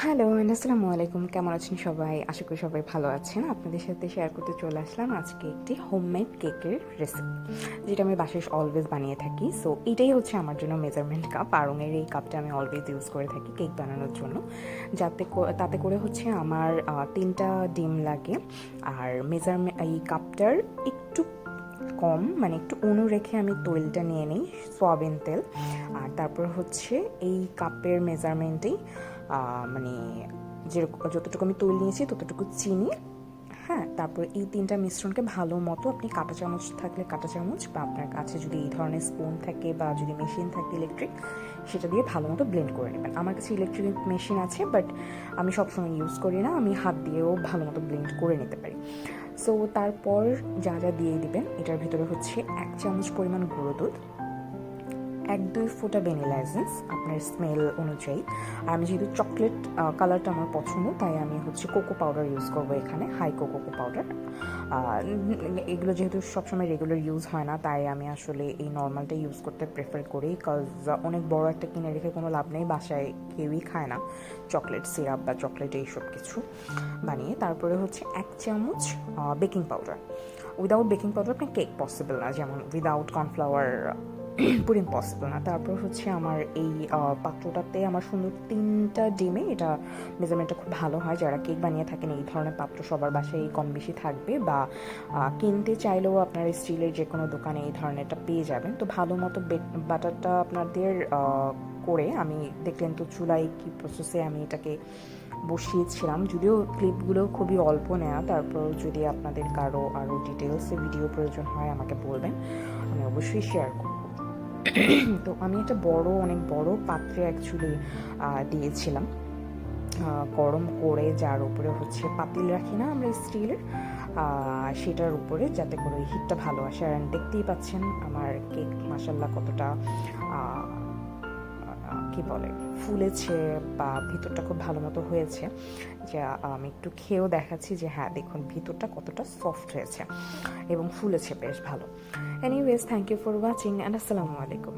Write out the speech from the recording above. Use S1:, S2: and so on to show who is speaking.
S1: Hello and আসসালামু আলাইকুম। কেমন আছেন সবাই? আশা করি সবাই ভালো আছেন। আপনাদের সাথে শেয়ার করতে চলে আসলাম আজকে একটি হোমমেড কেকের রেসিপি, যেটা আমি বাসায় অলওয়েজ বানিয়ে থাকি। সো এটাই হচ্ছে আমার জন্য মেজারমেন্ট কাপ। আড়ংয়ের এই কাপটা আমি অলওয়েজ ইউজ করে থাকি কেক বানানোর জন্য, তাতে করে হচ্ছে আমার 3টা ডিম লাগে। আর মেজারমেন্ট এই কাপটার একটু কম, মানে একটু অণু রেখে আমি তেলটা নিয়ে নিই, সয়াবিন তেল। আর তারপর হচ্ছে এই কাপের মেজারমেন্টেই মানে যেরকম যতটুকু আমি তৈল নিয়েছি ততটুকু চিনি। হ্যাঁ, তারপর এই 3টা মিশ্রণকে ভালো মতো আপনি কাঁটা চামচ থাকলে কাঁটা চামচ, বা আপনার কাছে যদি এই ধরনের স্পুন থাকে বা যদি মেশিন থাকে ইলেকট্রিক, সেটা দিয়ে ভালো মতো ব্লেন্ড করে নেবেন। আমার কাছে ইলেকট্রিক মেশিন আছে, বাট আমি সবসময় ইউজ করি না, আমি হাত দিয়েও ভালো মতো ব্লেন্ড করে নিতে পারি। সো তারপর যা যা দিয়ে দিবেন, এটার ভিতরে হচ্ছে 1 চামচ পরিমাণ গুঁড়ো দুধ, 1-2 ফোঁটা ভ্যানিলা এসেন্স আপনার স্মেল অনুযায়ী। আর আমি যেহেতু চকলেট কালারটা আমার পছন্দ, তাই আমি হচ্ছে কোকো পাউডার ইউজ করবো এখানে, হাই কোকো পাউডার। এগুলো যেহেতু সবসময় রেগুলার ইউজ হয় না, তাই আমি আসলে এই নর্মালটা ইউজ করতে প্রেফার করি, বিকজ অনেক বড় একটা কিনে রেখে কোনো লাভ নেই, বাসায় কেউই খায় না চকলেট সিরাপ বা চকলেট এইসব কিছু বানিয়ে। তারপরে হচ্ছে 1 চামচ baking powder. Without baking powder আপনার কেক পসিবল না, যেমন উইদাউট কর্নফ্লাওয়ার পুরো ইম্পসিবল না। তারপর হচ্ছে আমার এই পাত্রটাতে আমার সুন্দর 3টা ডিমে, এটা মেজারমেন্টটা খুব ভালো হয়। যারা কেক বানিয়ে থাকেন এই ধরনের পাত্র সবার বাসায় কম বেশি থাকবে, বা কিনতে চাইলেও আপনার স্টিলের যে কোনো দোকানে এই ধরনেরটা পেয়ে যাবেন। তো ভালো মতো বাটারটা আপনাদের করে, আমি দেখলেন তো চুলায় কি প্রসেসে আমি এটাকে বসিয়েছিলাম, যদিও ক্লিপগুলো খুবই অল্প নেওয়া। তারপর যদি আপনাদের কারো আরও ডিটেলসে ভিডিও প্রয়োজন হয় আমাকে বলবেন, আমি অবশ্যই শেয়ার করব। তো আমি একটা অনেক বড় পাত্রে অ্যাকচুয়ালি দিয়েছিলাম গরম করে, যার উপরে হচ্ছে পাতিল রাখি না আমরা স্টিলের, সেটার উপরে, যাতে করে হিটটা ভালো আসে। আর দেখতেই পাচ্ছেন আমার কেক মাসাল্লাহ কতটা কি বলে ফুলেছে, বা ভিতরটা খুব ভালো মতো হয়েছে। যে আমি একটু খেয়েও দেখাচ্ছি যে হ্যাঁ দেখুন ভিতরটা কতটা সফট হয়েছে এবং ফুলেছে বেশ ভালো। Anyways, thank you for watching and আসসালামু আলাইকুম।